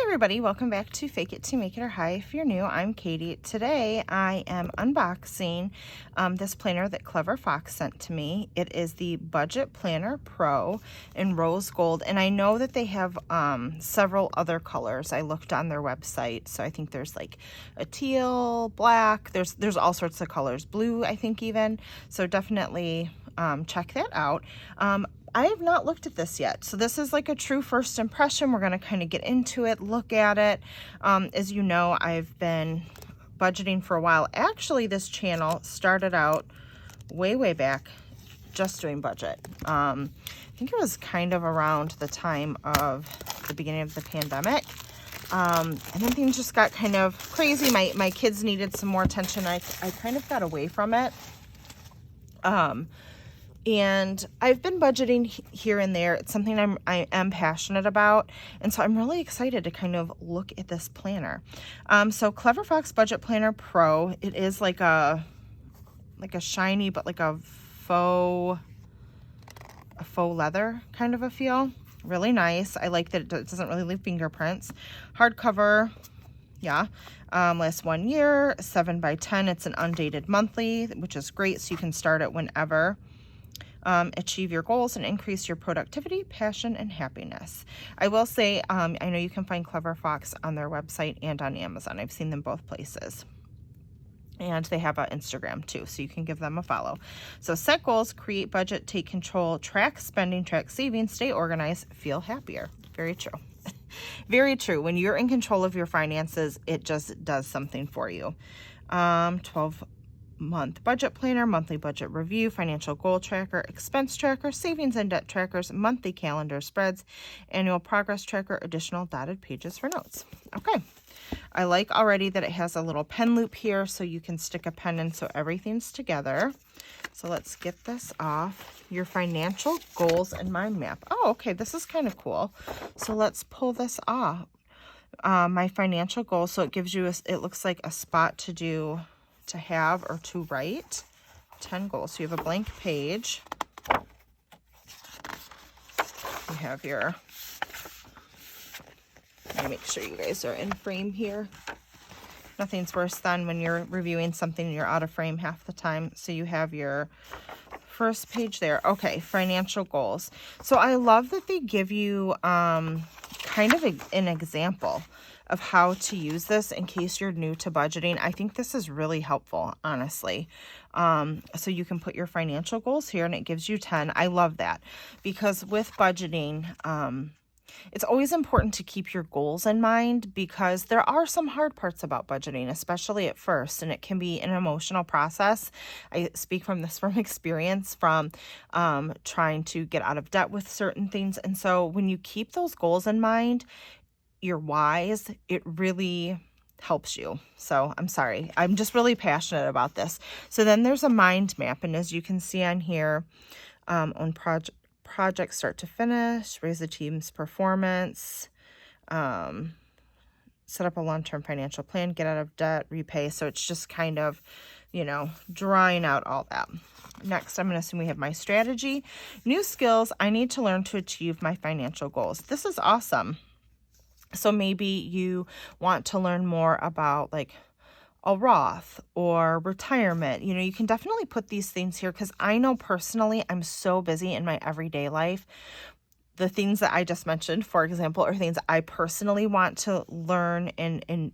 Hi everybody, welcome back to Fake It to Make It or Hi. If you're new, I'm Katie. Today I am unboxing this planner that Clever Fox sent to me. It is the Budget Planner Pro in rose gold, and I know that they have several other colors. I looked on their website, so I think there's like a teal, black, there's all sorts of colors, blue I think even, so definitely check that out. I have not looked at this yet, so this is like a true first impression. We're going to kind of get into it, look at it. As you know, I've been budgeting for a while. Actually, this channel started out way back just doing budget. I think it was kind of around the time of the beginning of the pandemic. And then things just got kind of crazy. My kids needed some more attention. I kind of got away from it. And I've been budgeting here and there. It's something I am passionate about. And so I'm really excited to kind of look at this planner. So Clever Fox Budget Planner Pro, it is like a shiny, but like a faux leather kind of a feel. Really nice. I like that it doesn't really leave fingerprints. Hardcover. Yeah, lasts 1 year, 7x10. It's an undated monthly, which is great. So you can start it whenever. Achieve your goals and increase your productivity, passion, and happiness. I will say, I know you can find Clever Fox on their website and on Amazon. I've seen them both places. And they have an Instagram too, so you can give them a follow. So set goals, create budget, take control, track spending, track savings, stay organized, feel happier. Very true. Very true. When you're in control of your finances, it just does something for you. 12-month budget planner, monthly budget review, financial goal tracker, expense tracker, savings and debt trackers, monthly calendar spreads, annual progress tracker, additional dotted pages for notes. Okay. I like already that it has a little pen loop here so you can stick a pen in so everything's together. So let's get this off. Your financial goals and mind map. Oh, okay. This is kind of cool. So let's pull this off. My financial goals. So it gives you, it looks like a spot to have or to write 10 goals. So you have a blank page. You have your, let me make sure you guys are in frame here. Nothing's worse than when you're reviewing something and you're out of frame half the time. So you have your first page there. Okay, financial goals. So I love that they give you kind of an example of how to use this in case you're new to budgeting. I think this is really helpful, honestly. So you can put your financial goals here and it gives you 10. I love that because with budgeting, it's always important to keep your goals in mind because there are some hard parts about budgeting, especially at first, and it can be an emotional process. I speak from experience from trying to get out of debt with certain things. And so when you keep those goals in mind, your whys, it really helps you. So I'm sorry. I'm just really passionate about this. So then there's a mind map. And as you can see on here, on project start to finish, raise the team's performance, set up a long-term financial plan, get out of debt, repay. So it's just kind of, drawing out all that. Next, I'm going to assume we have my strategy. New skills I need to learn to achieve my financial goals. This is awesome. So maybe you want to learn more about like a Roth or retirement. You can definitely put these things here because I know personally I'm so busy in my everyday life. The things that I just mentioned, for example, are things I personally want to learn and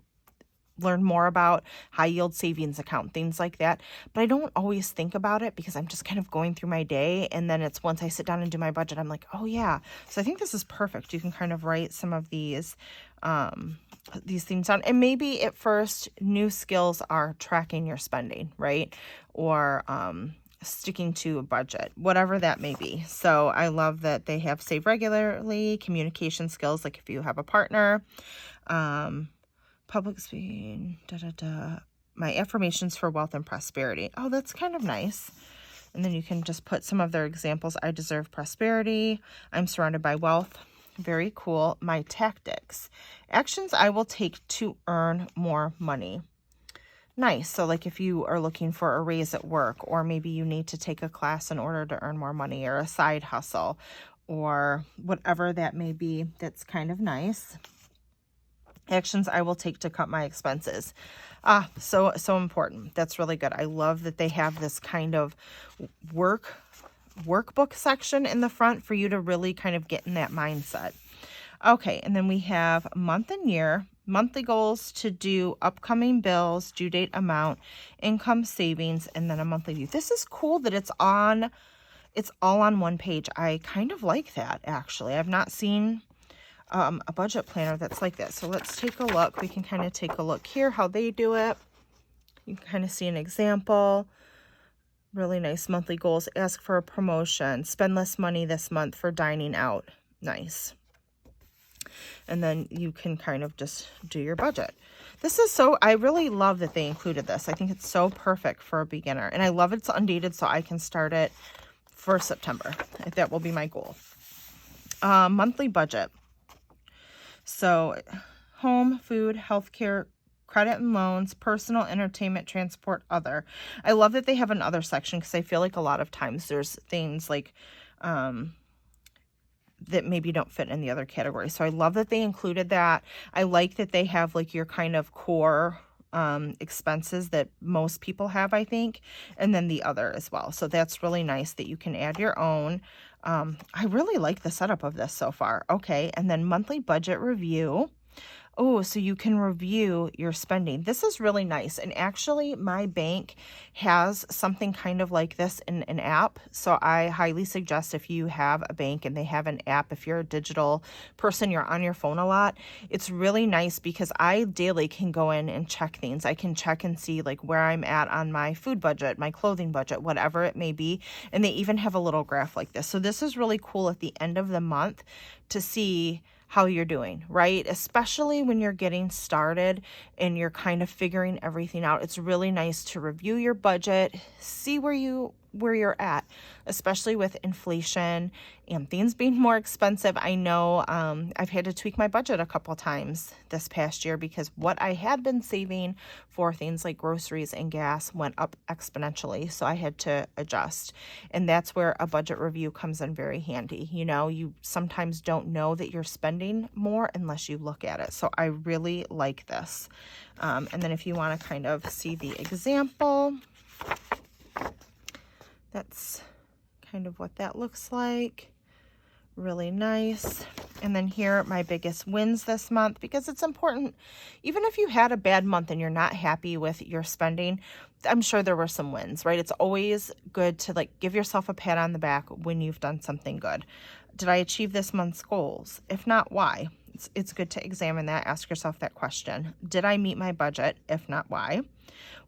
learn more about, high yield savings account, things like that. But I don't always think about it because I'm just kind of going through my day. And then it's once I sit down and do my budget, I'm like, oh yeah. So I think this is perfect. You can kind of write some of these things down. And maybe at first, new skills are tracking your spending, right? Or sticking to a budget, whatever that may be. So I love that they have save regularly, communication skills, like if you have a partner, public speaking, my affirmations for wealth and prosperity. Oh, that's kind of nice. And then you can just put some of their examples. I deserve prosperity. I'm surrounded by wealth. Very cool. My tactics. Actions I will take to earn more money. Nice. So like if you are looking for a raise at work, or maybe you need to take a class in order to earn more money, or a side hustle, or whatever that may be, that's kind of nice. Actions I will take to cut my expenses. So important. That's really good. I love that they have this kind of workbook section in the front for you to really kind of get in that mindset. Okay, and then we have month and year, monthly goals to do, upcoming bills, due date amount, income, savings, and then a monthly view. This is cool that it's all on one page. I kind of like that, actually. I've not seen a budget planner that's like that. So let's take a look. We can kind of take a look here how they do it. You can kind of see an example. Really nice monthly goals. Ask for a promotion. Spend less money this month for dining out. Nice. And then you can kind of just do your budget. This is I really love that they included this. I think it's so perfect for a beginner. And I love it's undated, so I can start it for September. That will be my goal. Monthly budget. So home, food, healthcare, credit and loans, personal, entertainment, transport, other. I love that they have an other section because I feel like a lot of times there's things like that maybe don't fit in the other category. So I love that they included that. I like that they have like your kind of core expenses that most people have, I think, and then the other as well. So that's really nice that you can add your own. I really like the setup of this so far. Okay, and then monthly budget review. Oh, so you can review your spending. This is really nice. And actually, my bank has something kind of like this in an app. So I highly suggest if you have a bank and they have an app, if you're a digital person, you're on your phone a lot, it's really nice because I daily can go in and check things. I can check and see like where I'm at on my food budget, my clothing budget, whatever it may be. And they even have a little graph like this. So this is really cool at the end of the month to see how you're doing, right? Especially when you're getting started and you're kind of figuring everything out. It's really nice to review your budget, see where you're at, especially with inflation and things being more expensive. I know I've had to tweak my budget a couple times this past year because what I had been saving for things like groceries and gas went up exponentially. So I had to adjust. And that's where a budget review comes in very handy. You know, you sometimes don't know that you're spending more unless you look at it. So I really like this. And then if you want to kind of see the example, that's kind of what that looks like. Really nice. And then here are my biggest wins this month, because it's important. Even if you had a bad month and you're not happy with your spending, I'm sure there were some wins, right? It's always good to like give yourself a pat on the back when you've done something good. Did I achieve this month's goals? If not, why? It's good to examine that. Ask yourself that question. Did I meet my budget? If not, why?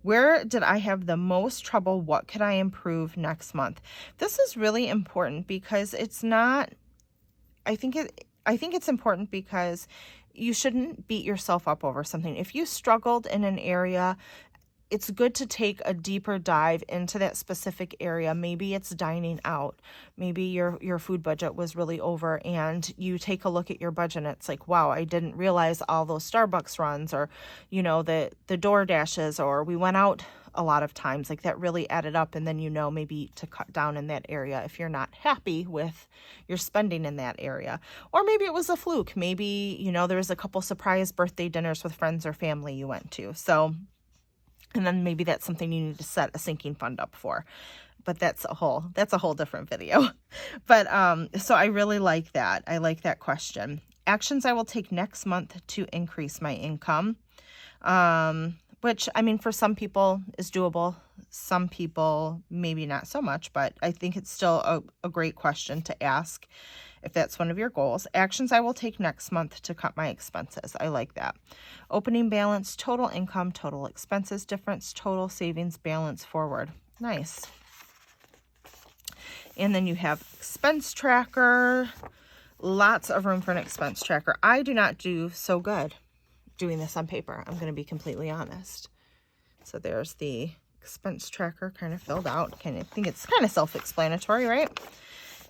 Where did I have the most trouble? What could I improve next month? This is really important because it's not, I think it's important because you shouldn't beat yourself up over something. If you struggled in an area, it's good to take a deeper dive into that specific area. Maybe it's dining out. Maybe your food budget was really over and you take a look at your budget and it's like, wow, I didn't realize all those Starbucks runs or, you know, the door dashes, or we went out a lot of times. Like that really added up, and then you know maybe to cut down in that area if you're not happy with your spending in that area. Or maybe it was a fluke. Maybe, you know, there was a couple surprise birthday dinners with friends or family you went to. So, and then maybe that's something you need to set a sinking fund up for. But that's a whole different video. But so I really like that. I like that question. Actions I will take next month to increase my income. Which, I mean, for some people is doable. Some people maybe not so much, but I think it's still a great question to ask if that's one of your goals. Actions I will take next month to cut my expenses. I like that. Opening balance, total income, total expenses difference, total savings balance forward. Nice. And then you have expense tracker. Lots of room for an expense tracker. I do not do so good doing this on paper. I'm going to be completely honest. So there's the expense tracker kind of filled out. I think it's kind of self-explanatory, right?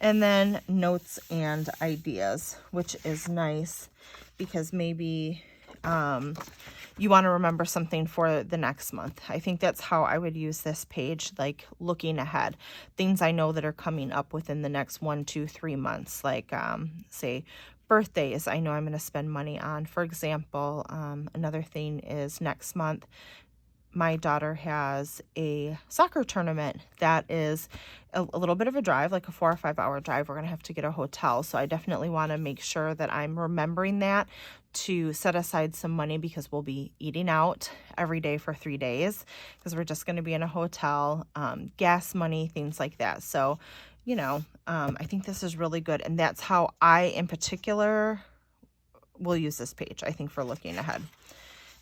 And then notes and ideas, which is nice because maybe you want to remember something for the next month. I think that's how I would use this page, like looking ahead. Things I know that are coming up within the next 1, 2, 3 months, like say Birthdays, I know I'm going to spend money on. For example, another thing is next month, my daughter has a soccer tournament that is a little bit of a drive, like a 4 or 5 hour drive. We're going to have to get a hotel. So I definitely want to make sure that I'm remembering that to set aside some money, because we'll be eating out every day for 3 days, because we're just going to be in a hotel, gas money, things like that. So, you know, I think this is really good. And that's how I, in particular, will use this page, I think, for looking ahead.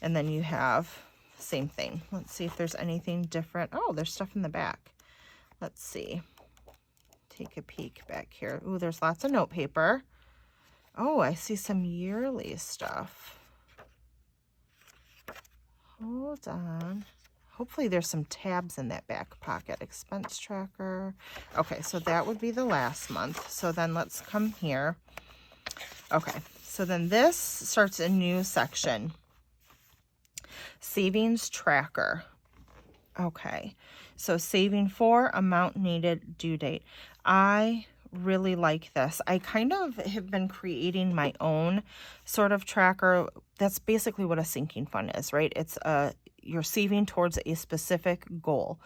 And then you have same thing. Let's see if there's anything different. Oh, there's stuff in the back. Let's see. Take a peek back here. Ooh, there's lots of note paper. Oh, I see some yearly stuff. Hold on. Hopefully there's some tabs in that back pocket. Expense tracker. Okay, so that would be the last month. So then let's come here. Okay, so then this starts a new section. Savings tracker. Okay, so saving for, amount needed, due date. I really like this. I kind of have been creating my own sort of tracker. That's basically what a sinking fund is, right? It's you're saving towards a specific goal.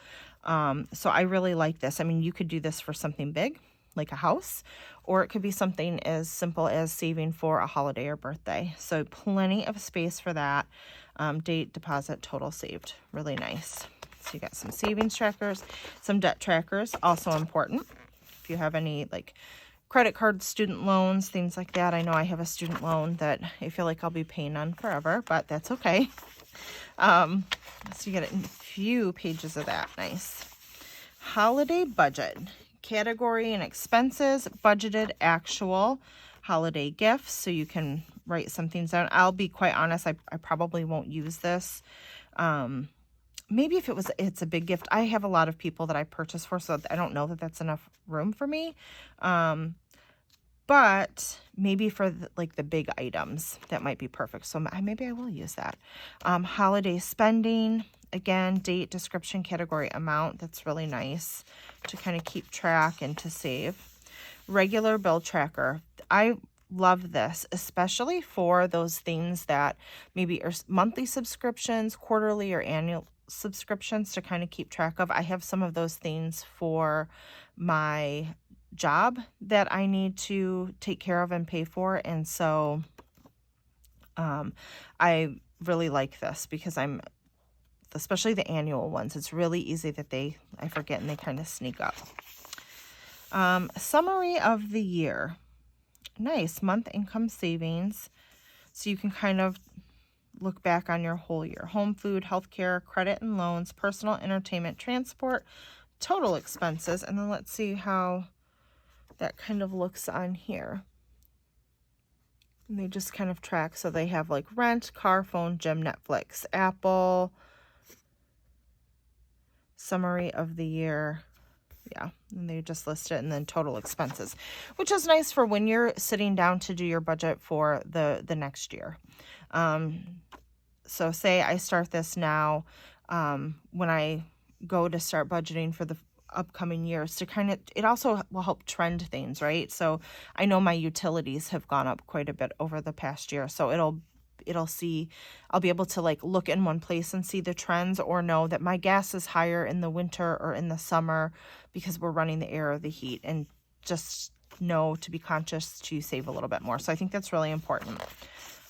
So I really like this. I mean, you could do this for something big, like a house, or it could be something as simple as saving for a holiday or birthday. So plenty of space for that. Date, deposit, total saved. Really nice. So you got some savings trackers, some debt trackers, also important. If you have any like credit cards, student loans, things like that. I know I have a student loan that I feel like I'll be paying on forever, but that's okay. So you get a few pages of that. Nice. Holiday budget. Category and expenses, budgeted, actual, holiday gifts. So you can write some things down. I'll be quite honest, I probably won't use this. Maybe if it's a big gift. I have a lot of people that I purchase for, so I don't know that that's enough room for me. But maybe for the big items, that might be perfect. So maybe I will use that. Holiday spending. Again, date, description, category, amount. That's really nice to kind of keep track and to save. Regular bill tracker. I love this, especially for those things that maybe are monthly subscriptions, quarterly or annual subscriptions to kind of keep track of. I have some of those things for my job that I need to take care of and pay for. And so I really like this because especially the annual ones, it's really easy that I forget and they kind of sneak up. Summary of the year. Nice. Month income savings. So you can kind of look back on your whole year. Home, food, healthcare, credit and loans, personal entertainment, transport, total expenses. And then let's see how that kind of looks on here. And they just kind of track. So they have like rent, car, phone, gym, Netflix, Apple. Summary of the year. Yeah, and they just list it, and then total expenses, which is nice for when you're sitting down to do your budget for the next year. So say I start this now, when I go to start budgeting for the upcoming years, to kind of, it also will help trend things, right? So I know my utilities have gone up quite a bit over the past year, so I'll be able to like look in one place and see the trends, or know that my gas is higher in the winter or in the summer because we're running the air or the heat, and just know to be conscious to save a little bit more. So I think that's really important.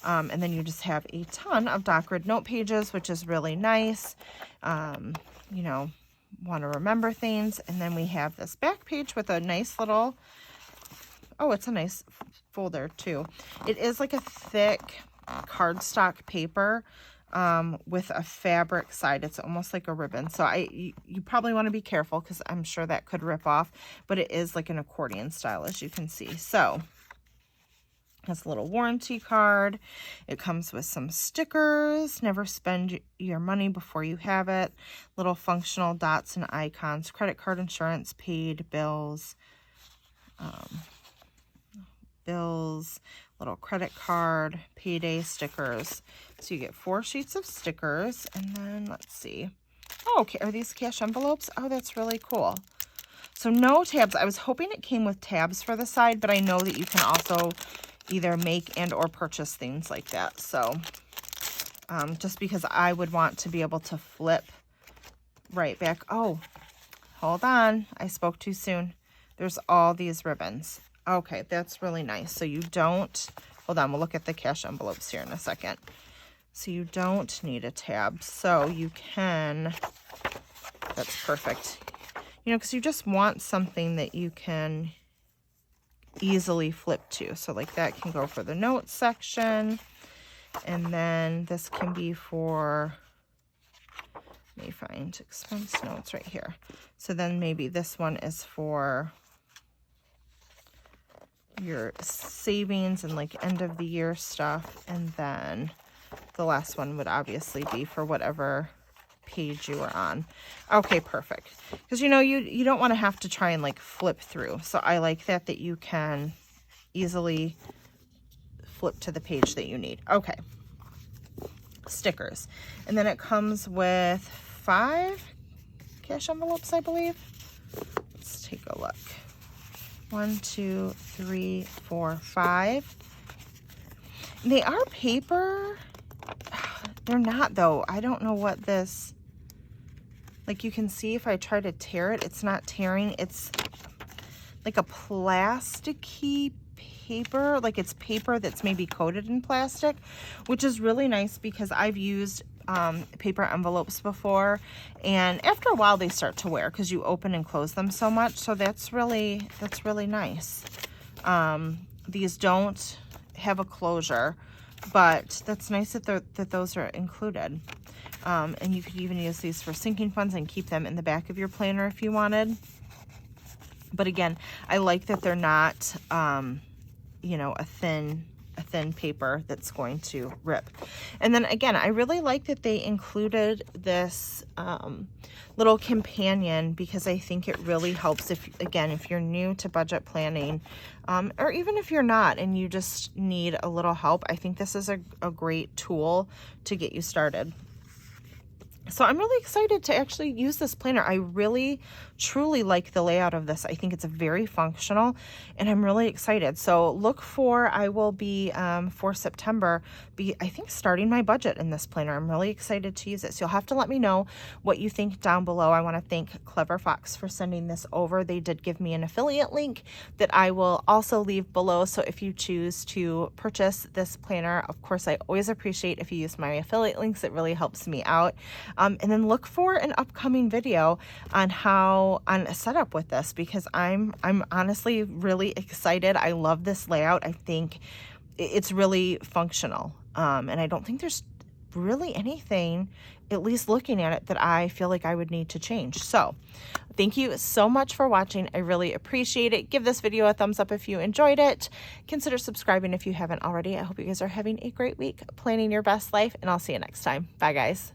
And then you just have a ton of doc grid note pages, which is really nice. You know, want to remember things. And then we have this back page with a nice little, oh, it's a nice folder too. It is like a thick cardstock paper with a fabric side. It's almost like a ribbon. So you probably want to be careful because I'm sure that could rip off, but it is like an accordion style, as you can see. So it has a little warranty card. It comes with some stickers. Never spend your money before you have it. Little functional dots and icons. Credit card, insurance, paid, bills. Little credit card, payday stickers. So you get 4 sheets of stickers, and then let's see. Oh, okay, are these cash envelopes? Oh, that's really cool. So no tabs. I was hoping it came with tabs for the side, but I know that you can also either make and or purchase things like that. So just because I would want to be able to flip right back. Oh, hold on. I spoke too soon. There's all these ribbons. Okay, that's really nice. So you don't, hold on, we'll look at the cash envelopes here in a second. So you don't need a tab. So you can, that's perfect. You know, because you just want something that you can easily flip to. So like that can go for the notes section. And then this can be for, let me find expense notes right here. So then maybe this one is for your savings and like end of the year stuff. And then the last one would obviously be for whatever page you were on. Okay, perfect. Because you know, you don't want to have to try and like flip through. So I like that you can easily flip to the page that you need. Okay. Stickers. And then it comes with 5 cash envelopes, I believe. Let's take a look. 1, 2, 3, 4, 5. They are paper. They're not though. I don't know what this, like you can see if I try to tear it, it's not tearing. It's like a plasticky paper, like it's paper that's maybe coated in plastic, which is really nice because I've used paper envelopes before, and after a while they start to wear because you open and close them so much. So that's really nice. These don't have a closure, but that's nice that those are included. And you could even use these for sinking funds and keep them in the back of your planner if you wanted. But again, I like that they're not, you know, a thin paper that's going to rip. And then again, I really like that they included this little companion because I think it really helps if you're new to budget planning, or even if you're not and you just need a little help. I think this is a great tool to get you started. So I'm really excited to actually use this planner. I really, truly like the layout of this. I think it's very functional and I'm really excited. So look for, I will be, for September, I think starting my budget in this planner. I'm really excited to use it. So you'll have to let me know what you think down below. I want to thank Clever Fox for sending this over. They did give me an affiliate link that I will also leave below. So if you choose to purchase this planner, of course, I always appreciate if you use my affiliate links. It really helps me out. And then look for an upcoming video on a setup with this because I'm honestly really excited. I love this layout. I think it's really functional. And I don't think there's really anything, at least looking at it, that I feel like I would need to change. So thank you so much for watching. I really appreciate it. Give this video a thumbs up if you enjoyed it. Consider subscribing if you haven't already. I hope you guys are having a great week, planning your best life, and I'll see you next time. Bye, guys.